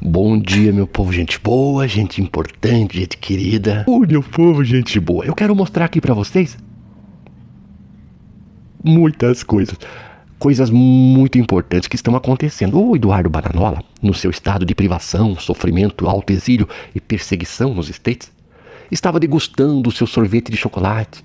Bom dia, meu povo, gente boa, gente importante, gente querida. Oi, meu povo, gente boa. Eu quero mostrar aqui pra vocês muitas coisas muito importantes que estão acontecendo. O Eduardo Bananola, no seu estado de privação, sofrimento, alto exílio e perseguição nos States, estava degustando o seu sorvete de chocolate,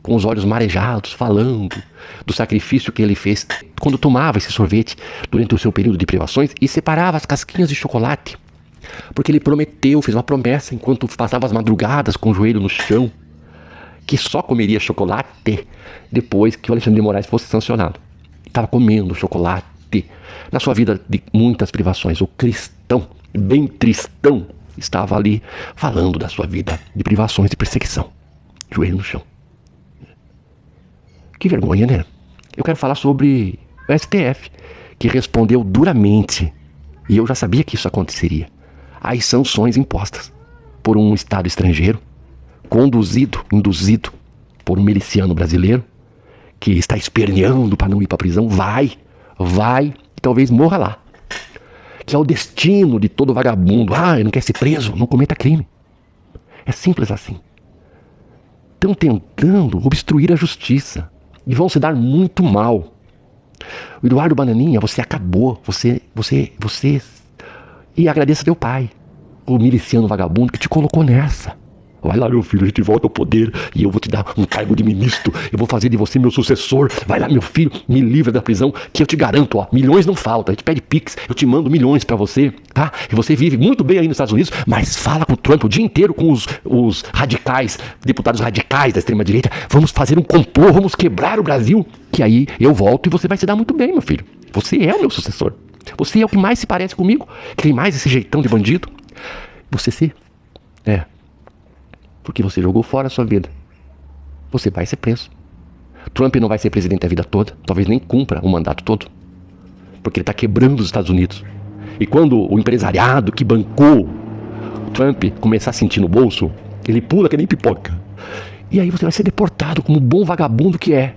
com os olhos marejados, falando do sacrifício que ele fez quando tomava esse sorvete durante o seu período de privações e separava as casquinhas de chocolate. Porque ele prometeu, fez uma promessa enquanto passava as madrugadas com o joelho no chão, que só comeria chocolate depois que o Alexandre de Moraes fosse sancionado. Estava comendo chocolate. Na sua vida de muitas privações, o cristão, bem tristão, estava ali falando da sua vida de privações e perseguição. Joelho no chão. Que vergonha, né? Eu quero falar sobre o STF, que respondeu duramente, e eu já sabia que isso aconteceria, às sanções impostas por um Estado estrangeiro, induzido por um miliciano brasileiro, que está esperneando para não ir para a prisão, vai, e talvez morra lá. Que é o destino de todo vagabundo. Ele não quer ser preso, não cometa crime. É simples assim. Estão tentando obstruir a justiça. E vão se dar muito mal. O Eduardo Bananinha, você acabou. Você... E agradeça a teu pai, o miliciano vagabundo que te colocou nessa. Vai lá, meu filho, a gente volta ao poder e eu vou te dar um cargo de ministro. Eu vou fazer de você meu sucessor. Vai lá, meu filho, me livra da prisão, que eu te garanto, milhões não faltam. A gente pede Pix, eu te mando milhões pra você, tá? E você vive muito bem aí nos Estados Unidos, mas fala com o Trump o dia inteiro, com os radicais, deputados radicais da extrema-direita. Vamos fazer um complô, vamos quebrar o Brasil, que aí eu volto e você vai se dar muito bem, meu filho. Você é o meu sucessor. Você é o que mais se parece comigo, que tem mais esse jeitão de bandido. Você porque você jogou fora a sua vida. Você vai ser preso. Trump não vai ser presidente a vida toda. Talvez nem cumpra o mandato todo. Porque ele está quebrando os Estados Unidos. E quando o empresariado que bancou o Trump começar a sentir no bolso, ele pula que nem pipoca. E aí você vai ser deportado como bom vagabundo que é.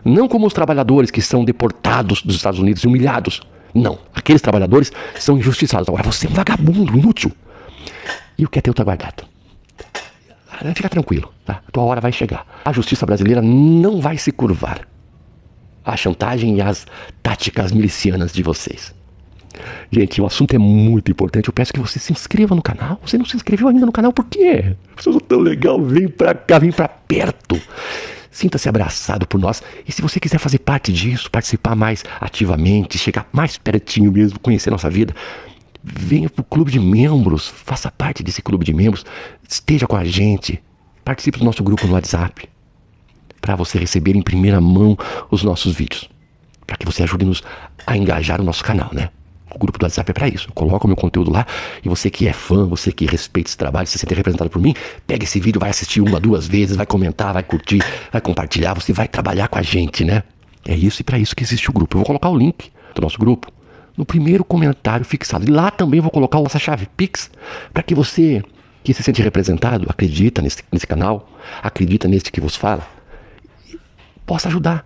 Não como os trabalhadores que são deportados dos Estados Unidos e humilhados. Não. Aqueles trabalhadores são injustiçados. Agora você é um vagabundo, inútil. E o que é teu tá guardado. Fica tranquilo, tá? A tua hora vai chegar. A justiça brasileira não vai se curvar à chantagem e às táticas milicianas de vocês. Gente, o assunto é muito importante. Eu peço que você se inscreva no canal. Você não se inscreveu ainda no canal, por quê? Vocês são tão legal, vem pra cá, vem pra perto. Sinta-se abraçado por nós. E se você quiser fazer parte disso, participar mais ativamente, chegar mais pertinho mesmo, conhecer nossa vida, venha pro clube de membros, faça parte desse clube de membros, esteja com a gente, participe do nosso grupo no WhatsApp, para você receber em primeira mão os nossos vídeos, para que você ajude-nos a engajar o nosso canal, né? O grupo do WhatsApp é para isso. Coloca o meu conteúdo lá e você que é fã, você que respeita esse trabalho, se sente representado por mim, pega esse vídeo, vai assistir 1 a 2 vezes, vai comentar, vai curtir, vai compartilhar, você vai trabalhar com a gente, né? É isso e para isso que existe o grupo. Eu vou colocar o link do nosso grupo no primeiro comentário fixado. E lá também vou colocar a nossa chave Pix, para que você que se sente representado, acredita nesse canal, acredita neste que vos fala, possa ajudar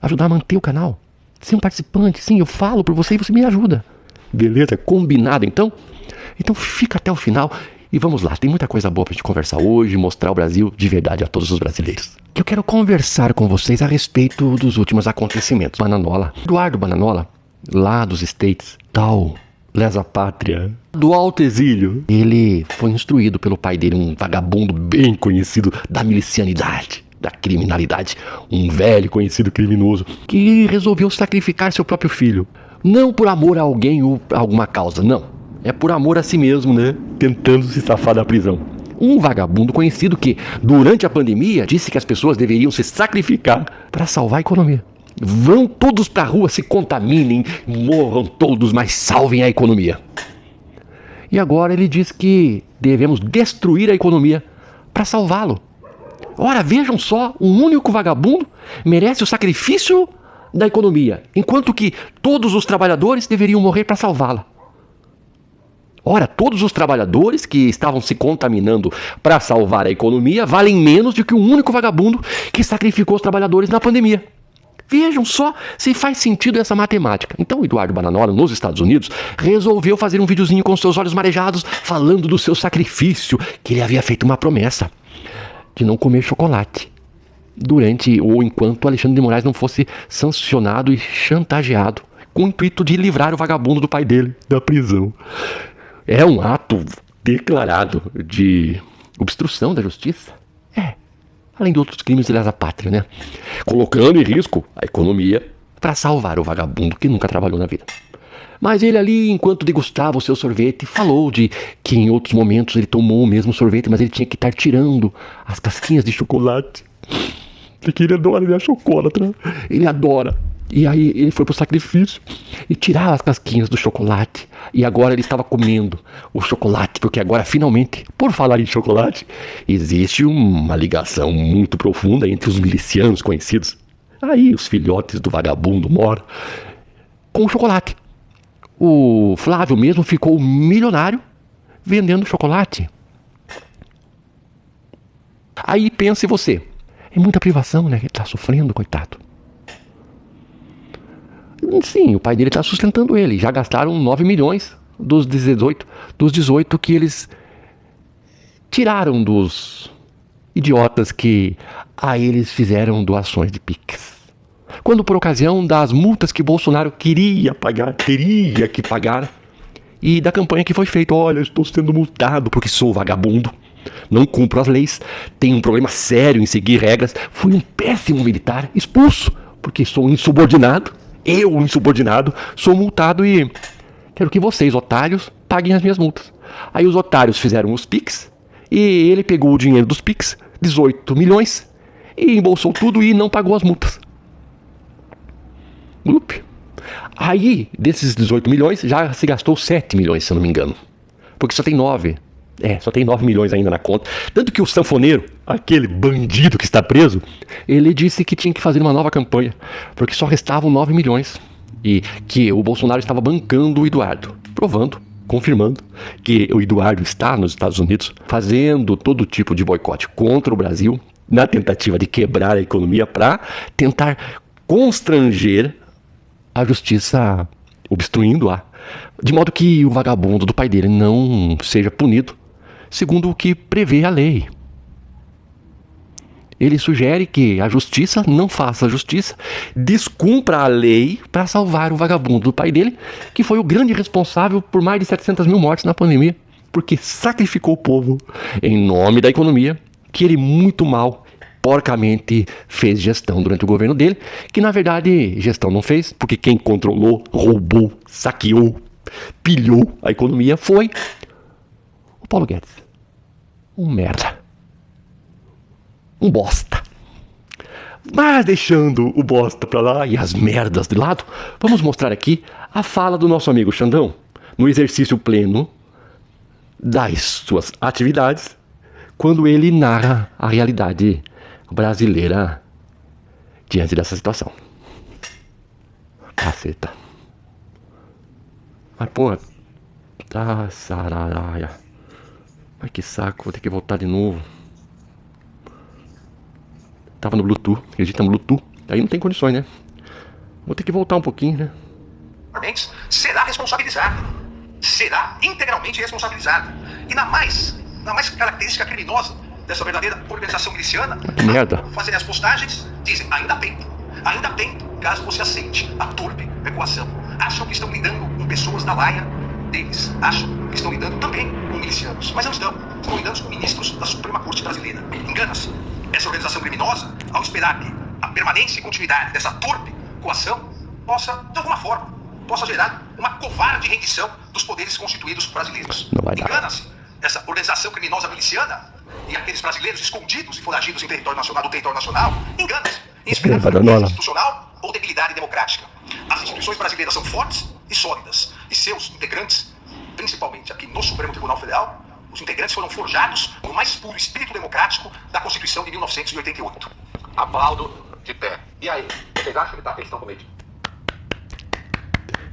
a manter o canal. Ser um participante, sim, eu falo por você e você me ajuda. Beleza? Combinado então? Então fica até o final e vamos lá. Tem muita coisa boa pra gente conversar hoje, mostrar o Brasil de verdade a todos os brasileiros. Eu quero conversar com vocês a respeito dos últimos acontecimentos. Bananola, Eduardo Bananola, lá dos States, tal, lesa pátria, do alto exílio. Ele foi instruído pelo pai dele, um vagabundo bem conhecido da milicianidade, da criminalidade, um velho conhecido criminoso, que resolveu sacrificar seu próprio filho. Não por amor a alguém ou a alguma causa, não. É por amor a si mesmo, né? Tentando se safar da prisão. Um vagabundo conhecido que, durante a pandemia, disse que as pessoas deveriam se sacrificar para salvar a economia. Vão todos pra rua, se contaminem, morram todos, mas salvem a economia. E agora ele diz que devemos destruir a economia para salvá-lo. Ora, vejam só, um único vagabundo merece o sacrifício da economia, enquanto que todos os trabalhadores deveriam morrer para salvá-la. Ora, todos os trabalhadores que estavam se contaminando para salvar a economia valem menos do que um único vagabundo que sacrificou os trabalhadores na pandemia. Vejam só se faz sentido essa matemática. Então o Eduardo Bananola, nos Estados Unidos, resolveu fazer um videozinho com seus olhos marejados, falando do seu sacrifício, que ele havia feito uma promessa de não comer chocolate durante ou enquanto Alexandre de Moraes não fosse sancionado e chantageado, com o intuito de livrar o vagabundo do pai dele da prisão. É um ato declarado de obstrução da justiça. Além de outros crimes de lesa pátria, né? Colocando em risco a economia para salvar o vagabundo que nunca trabalhou na vida. Mas ele ali, enquanto degustava o seu sorvete, falou de que em outros momentos ele tomou o mesmo sorvete, mas ele tinha que estar tirando as casquinhas de chocolate. Porque ele adora, ele é chocolatra. Ele adora. E aí ele foi pro sacrifício e tirava as casquinhas do chocolate. E agora ele estava comendo o chocolate, porque agora finalmente, por falar em chocolate, existe uma ligação muito profunda entre os milicianos conhecidos, aí os filhotes do vagabundo Moro, com o chocolate. O Flávio mesmo ficou milionário vendendo chocolate. Aí pense você, é muita privação, né, que ele está sofrendo, coitado. Sim, o pai dele está sustentando ele. Já gastaram 9 milhões dos 18 que eles tiraram dos idiotas que a eles fizeram doações de Pix. Quando por ocasião das multas que Bolsonaro teria que pagar, e da campanha que foi feita, olha, eu estou sendo multado porque sou vagabundo, não cumpro as leis, tenho um problema sério em seguir regras, fui um péssimo militar, expulso, porque sou insubordinado. Eu, insubordinado, sou multado e quero que vocês, otários, paguem as minhas multas. Aí os otários fizeram os Pix e ele pegou o dinheiro dos Pix, 18 milhões, e embolsou tudo e não pagou as multas. Glup. Aí, desses 18 milhões, já se gastou 7 milhões, se eu não me engano. Porque só tem 9. Só tem 9 milhões ainda na conta. Tanto que o sanfoneiro, aquele bandido que está preso, ele disse que tinha que fazer uma nova campanha, porque só restavam 9 milhões. E que o Bolsonaro estava bancando o Eduardo, provando, confirmando que o Eduardo está nos Estados Unidos fazendo todo tipo de boicote contra o Brasil, na tentativa de quebrar a economia para tentar constranger a justiça, obstruindo-a, de modo que o vagabundo do pai dele não seja punido segundo o que prevê a lei. Ele sugere que a justiça não faça a justiça, descumpra a lei para salvar o vagabundo do pai dele, que foi o grande responsável por mais de 700 mil mortes na pandemia, porque sacrificou o povo em nome da economia, que ele muito mal, porcamente fez gestão durante o governo dele, que na verdade gestão não fez, porque quem controlou, roubou, saqueou, pilhou a economia foi o Paulo Guedes. Um merda. Um bosta. Mas deixando o bosta pra lá e as merdas de lado, vamos mostrar aqui a fala do nosso amigo Xandão, no exercício pleno das suas atividades, quando ele narra a realidade brasileira diante dessa situação. Caceta. Mas porra, sararaia. Ai que saco, vou ter que voltar de novo. Tava no Bluetooth, acredita no Bluetooth. Aí não tem condições, né? Vou ter que voltar um pouquinho, né? Será responsabilizado. Será integralmente responsabilizado. E na mais característica criminosa dessa verdadeira organização miliciana, que merda. Fazem as postagens, dizem, ainda bem, caso você aceite a torpe equação. Acham que estão lidando com pessoas da laia deles. Acham que estão lidando também com milicianos. Mas não estão. Estão lidando com ministros da Suprema Corte Brasileira. Engana-se. Essa organização criminosa, ao esperar que a permanência e continuidade dessa torpe coação possa, de alguma forma, gerar uma covarde rendição dos poderes constituídos brasileiros. Engana-se. Essa organização criminosa miliciana e aqueles brasileiros escondidos e foragidos no território nacional, engana-se. Em esperar fraqueza institucional ou debilidade democrática. As instituições brasileiras são fortes e sólidas. E seus integrantes, principalmente aqui no Supremo Tribunal Federal, os integrantes foram forjados no mais puro espírito democrático da Constituição de 1988. Aplaudo de pé. E aí, vocês acham que eles estão com medo?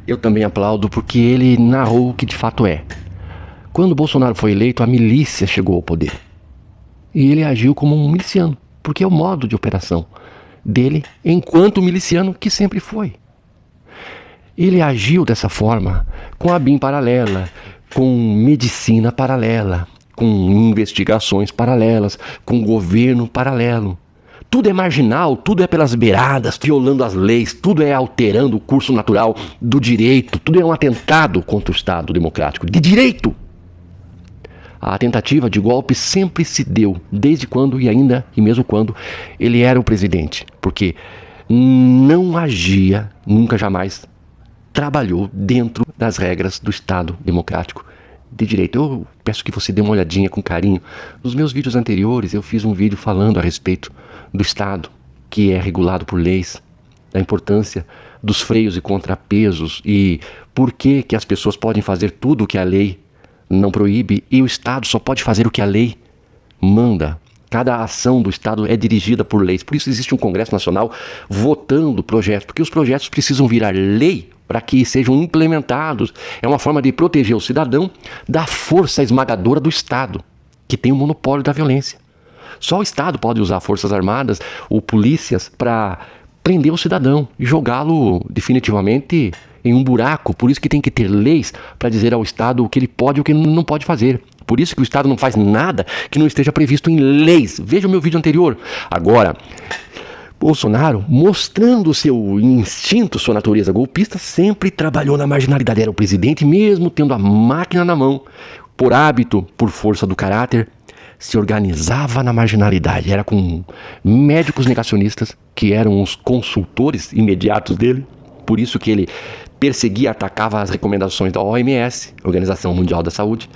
Eu também aplaudo porque ele narrou o que de fato é. Quando Bolsonaro foi eleito, a milícia chegou ao poder. E ele agiu como um miliciano, porque é o modo de operação dele enquanto miliciano que sempre foi. Ele agiu dessa forma com a BIM paralela, com medicina paralela, com investigações paralelas, com governo paralelo. Tudo é marginal, tudo é pelas beiradas, violando as leis, tudo é alterando o curso natural do direito, tudo é um atentado contra o Estado democrático de direito. A tentativa de golpe sempre se deu, desde quando e mesmo quando ele era o presidente, porque não agia, nunca jamais trabalhou dentro das regras do Estado democrático de direito. Eu peço que você dê uma olhadinha com carinho. Nos meus vídeos anteriores eu fiz um vídeo falando a respeito do Estado, que é regulado por leis, da importância dos freios e contrapesos e por que as pessoas podem fazer tudo o que a lei não proíbe e o Estado só pode fazer o que a lei manda. Cada ação do Estado é dirigida por leis. Por isso existe um Congresso Nacional votando projetos, porque os projetos precisam virar lei para que sejam implementados. É uma forma de proteger o cidadão da força esmagadora do Estado, que tem o monopólio da violência. Só o Estado pode usar forças armadas ou polícias para prender o cidadão e jogá-lo definitivamente em um buraco. Por isso que tem que ter leis para dizer ao Estado o que ele pode e o que não pode fazer. Por isso que o Estado não faz nada que não esteja previsto em leis. Veja o meu vídeo anterior. Agora, Bolsonaro, mostrando seu instinto, sua natureza golpista, sempre trabalhou na marginalidade. Era o presidente mesmo tendo a máquina na mão. Por hábito, por força do caráter, se organizava na marginalidade. Era com médicos negacionistas, que eram os consultores imediatos dele. Por isso que ele perseguia, atacava as recomendações da OMS, Organização Mundial da Saúde.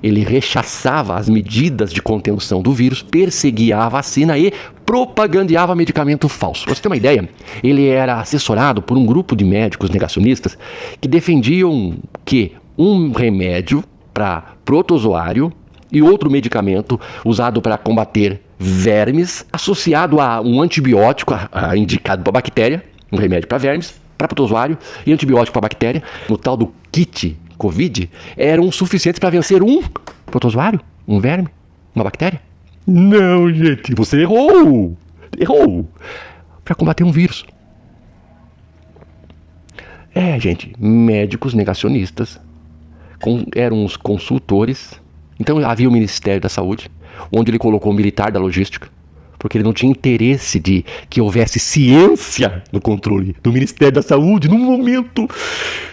Ele rechaçava as medidas de contenção do vírus, perseguia a vacina e propagandeava medicamento falso. Pra você ter uma ideia, ele era assessorado por um grupo de médicos negacionistas que defendiam que um remédio para protozoário e outro medicamento usado para combater vermes, associado a um antibiótico indicado para bactéria, um remédio para vermes, para protozoário e antibiótico para bactéria, no tal do kit Covid, eram suficientes para vencer um protozoário, um verme, uma bactéria? Não, gente, você errou! Errou! Para combater um vírus. Gente, médicos negacionistas eram os consultores. Então havia o Ministério da Saúde, onde ele colocou o militar da logística, porque ele não tinha interesse de que houvesse ciência no controle do Ministério da Saúde, num momento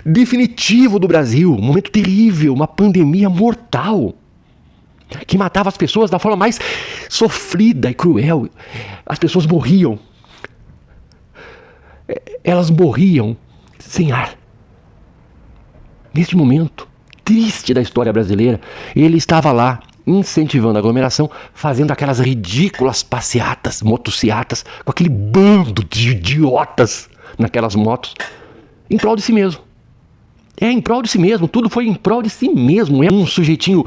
definitivo do Brasil, um momento terrível, uma pandemia mortal, que matava as pessoas da forma mais sofrida e cruel. As pessoas morriam. Elas morriam sem ar. Neste momento triste da história brasileira, ele estava lá, incentivando a aglomeração, fazendo aquelas ridículas passeatas, motociatas, com aquele bando de idiotas naquelas motos, em prol de si mesmo. Em prol de si mesmo, tudo foi em prol de si mesmo. É um sujeitinho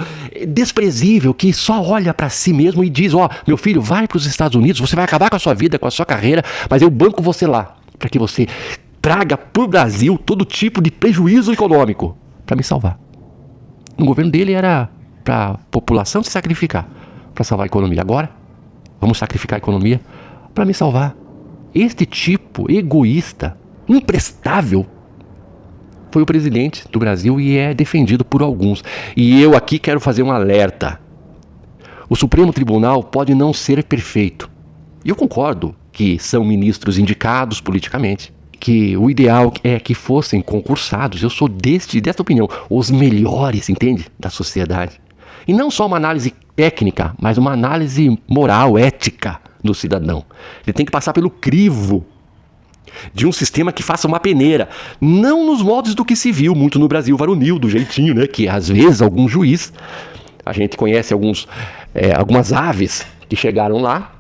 desprezível que só olha para si mesmo e diz: meu filho, vai para os Estados Unidos, você vai acabar com a sua vida, com a sua carreira, mas eu banco você lá, para que você traga para o Brasil todo tipo de prejuízo econômico, para me salvar. O governo dele era para a população se sacrificar para salvar a economia. Agora, vamos sacrificar a economia para me salvar. Este tipo egoísta, imprestável, foi o presidente do Brasil e é defendido por alguns. E eu aqui quero fazer um alerta. O Supremo Tribunal pode não ser perfeito. E eu concordo que são ministros indicados politicamente, que o ideal é que fossem concursados. Eu sou desta opinião, os melhores, entende? Da sociedade. E não só uma análise técnica, mas uma análise moral, ética do cidadão. Ele tem que passar pelo crivo de um sistema que faça uma peneira, não nos moldes do que se viu muito no Brasil varonil, do jeitinho, né? Que às vezes algum juiz, a gente conhece algumas aves que chegaram lá,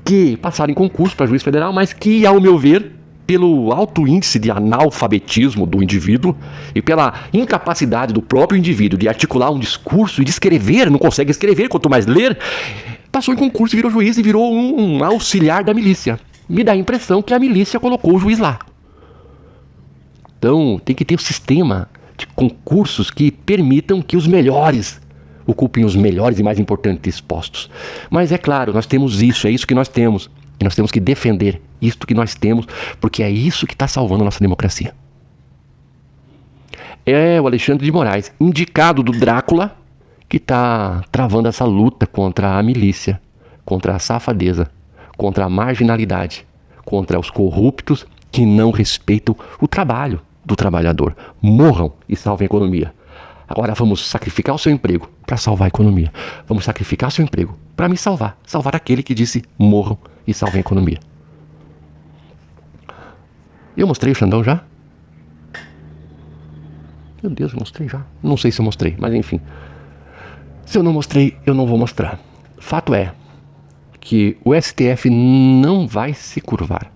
que passaram em concurso para juiz federal, mas que, ao meu ver, pelo alto índice de analfabetismo do indivíduo e pela incapacidade do próprio indivíduo de articular um discurso e de escrever, não consegue escrever, quanto mais ler, passou em concurso, virou juiz e virou um auxiliar da milícia. Me dá a impressão que a milícia colocou o juiz lá. Então, tem que ter um sistema de concursos que permitam que os melhores ocupem os melhores e mais importantes postos. Mas é claro, nós temos isso, é isso que nós temos. E nós temos que defender isto que nós temos, porque é isso que está salvando a nossa democracia. É o Alexandre de Moraes, indicado do Drácula, que está travando essa luta contra a milícia, contra a safadeza, contra a marginalidade, contra os corruptos que não respeitam o trabalho do trabalhador. Morram e salvem a economia. Agora vamos sacrificar o seu emprego para salvar a economia. Vamos sacrificar o seu emprego para me salvar. Salvar aquele que disse morram e salvem a economia. Eu mostrei o Xandão já? Meu Deus, eu mostrei já? Não sei se eu mostrei, mas enfim. Se eu não mostrei, eu não vou mostrar. Fato é que o STF não vai se curvar.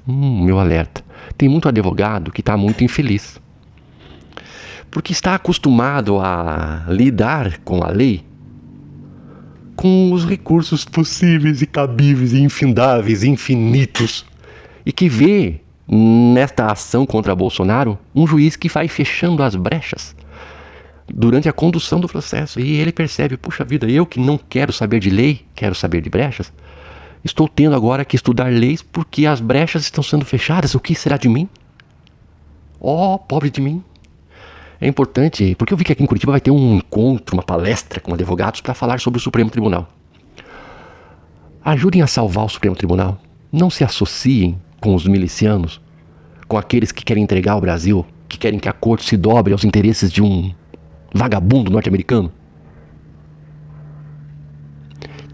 Meu alerta. Tem muito advogado que está muito infeliz. Porque está acostumado a lidar com a lei com os recursos possíveis e cabíveis e infindáveis, infinitos. E que vê nesta ação contra Bolsonaro um juiz que vai fechando as brechas durante a condução do processo. E ele percebe, puxa vida, eu que não quero saber de lei, quero saber de brechas, estou tendo agora que estudar leis porque as brechas estão sendo fechadas. O que será de mim? Oh, pobre de mim. É importante, porque eu vi que aqui em Curitiba vai ter um encontro, uma palestra com advogados para falar sobre o Supremo Tribunal. Ajudem a salvar o Supremo Tribunal. Não se associem com os milicianos, com aqueles que querem entregar o Brasil, que querem que a corte se dobre aos interesses de um vagabundo norte-americano.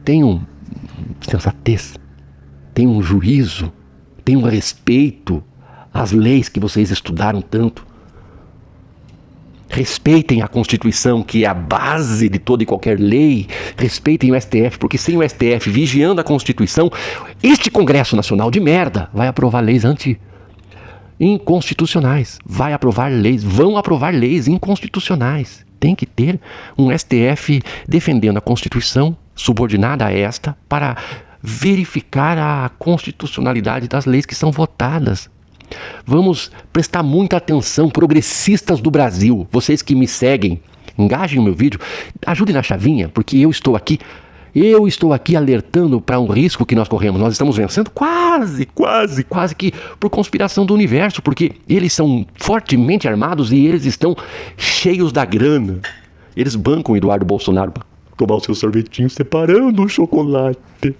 Tenham sensatez, tenham juízo, tenham respeito às leis que vocês estudaram tanto. Respeitem a Constituição, que é a base de toda e qualquer lei. Respeitem o STF, porque sem o STF vigiando a Constituição, este Congresso Nacional de merda vai aprovar leis inconstitucionais. Vai aprovar leis, vão aprovar leis inconstitucionais. Tem que ter um STF defendendo a Constituição, subordinada a esta, para verificar a constitucionalidade das leis que são votadas. Vamos prestar muita atenção, progressistas do Brasil, vocês que me seguem, engajem o meu vídeo, ajudem na chavinha, porque eu estou aqui alertando para um risco que nós corremos. Nós estamos vencendo quase que por conspiração do universo, porque eles são fortemente armados e eles estão cheios da grana. Eles bancam Eduardo Bolsonaro para tomar o seu sorvetinho separando o chocolate.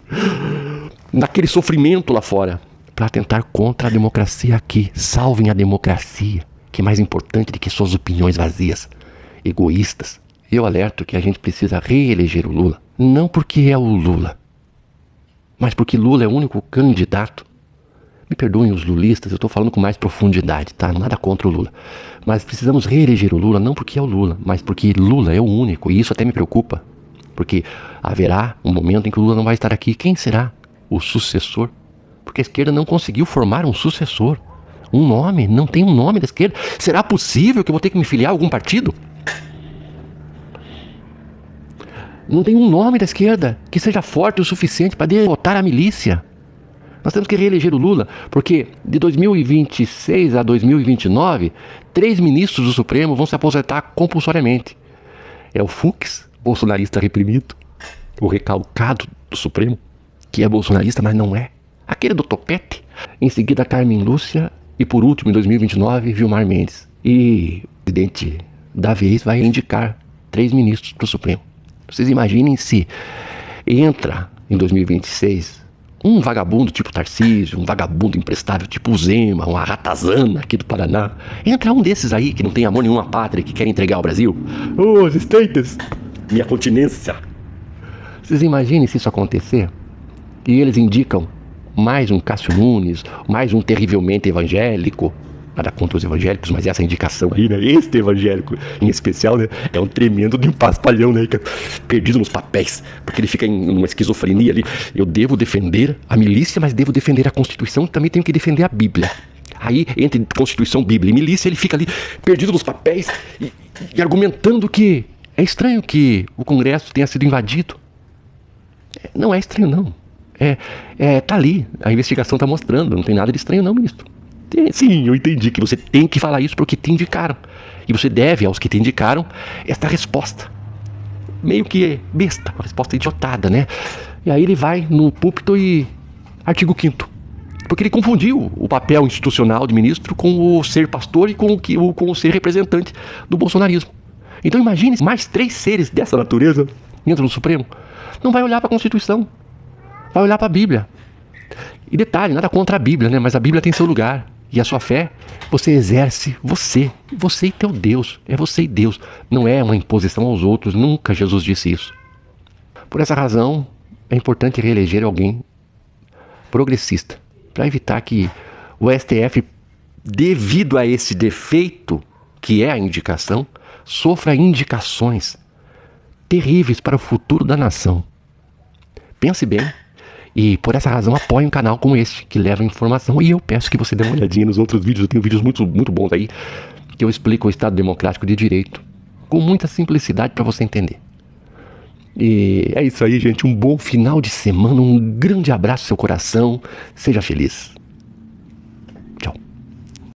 Naquele sofrimento lá fora, para atentar contra a democracia aqui. Salvem a democracia, que é mais importante do que suas opiniões vazias, egoístas. Eu alerto que a gente precisa reeleger o Lula, não porque é o Lula, mas porque Lula é o único candidato. Me perdoem os lulistas, eu estou falando com mais profundidade, tá? Nada contra o Lula. Mas precisamos reeleger o Lula, não porque é o Lula, mas porque Lula é o único, e isso até me preocupa, porque haverá um momento em que o Lula não vai estar aqui. Quem será o sucessor? Porque a esquerda não conseguiu formar um sucessor. Um nome, não tem um nome da esquerda. Será possível que eu vou ter que me filiar a algum partido? Não tem um nome da esquerda que seja forte o suficiente para derrotar a milícia. Nós temos que reeleger o Lula, porque de 2026 a 2029, 3 ministros do Supremo vão se aposentar compulsoriamente. É o Fux, bolsonarista reprimido, o recalcado do Supremo, que é bolsonarista, mas não é. Aquele do topete. Em seguida, Carmen Lúcia. E por último, em 2029, Vilmar Mendes. E o presidente da vez vai indicar 3 ministros para o Supremo. Vocês imaginem se entra em 2026 um vagabundo tipo Tarcísio, um vagabundo imprestável tipo Zema, uma ratazana aqui do Paraná. Entra um desses aí que não tem amor nenhuma à pátria, que quer entregar ao Brasil. Os estates, minha continência. Vocês imaginem se isso acontecer e eles indicam mais um Cássio Nunes, mais um terrivelmente evangélico. Nada contra os evangélicos, mas essa indicação aí, né? Este evangélico em especial, né? É um tremendo de um paspalhão, né? Perdido nos papéis, porque ele fica em uma esquizofrenia ali. Eu devo defender a milícia, mas devo defender a Constituição, também tenho que defender a Bíblia. Aí, entre Constituição, Bíblia e milícia, ele fica ali perdido nos papéis e argumentando que é estranho que o Congresso tenha sido invadido. Não é estranho, não. Tá ali, a investigação tá mostrando, não tem nada de estranho não, ministro. Sim, eu entendi que você tem que falar isso porque te indicaram. E você deve aos que te indicaram esta resposta. Meio que besta, uma resposta idiotada, né? E aí ele vai no púlpito e Artigo 5º. Porque ele confundiu o papel institucional de ministro com o ser pastor e com o ser representante do bolsonarismo. Então imagine mais 3 seres dessa natureza entram no Supremo. Não vai olhar para a Constituição, vai olhar para a Bíblia. E detalhe, nada contra a Bíblia, né? Mas a Bíblia tem seu lugar. E a sua fé, você exerce você e teu Deus. É você e Deus. Não é uma imposição aos outros. Nunca Jesus disse isso. Por essa razão, é importante reeleger alguém progressista, para evitar que o STF, devido a esse defeito que é a indicação, sofra indicações terríveis para o futuro da nação. Pense bem e, por essa razão, apoie um canal como este, que leva informação. E eu peço que você dê uma olhadinha nos outros vídeos. Eu tenho vídeos muito bons aí, que eu explico o Estado Democrático de Direito com muita simplicidade para você entender. E é isso aí, gente. Um bom final de semana. Um grande abraço no seu coração. Seja feliz.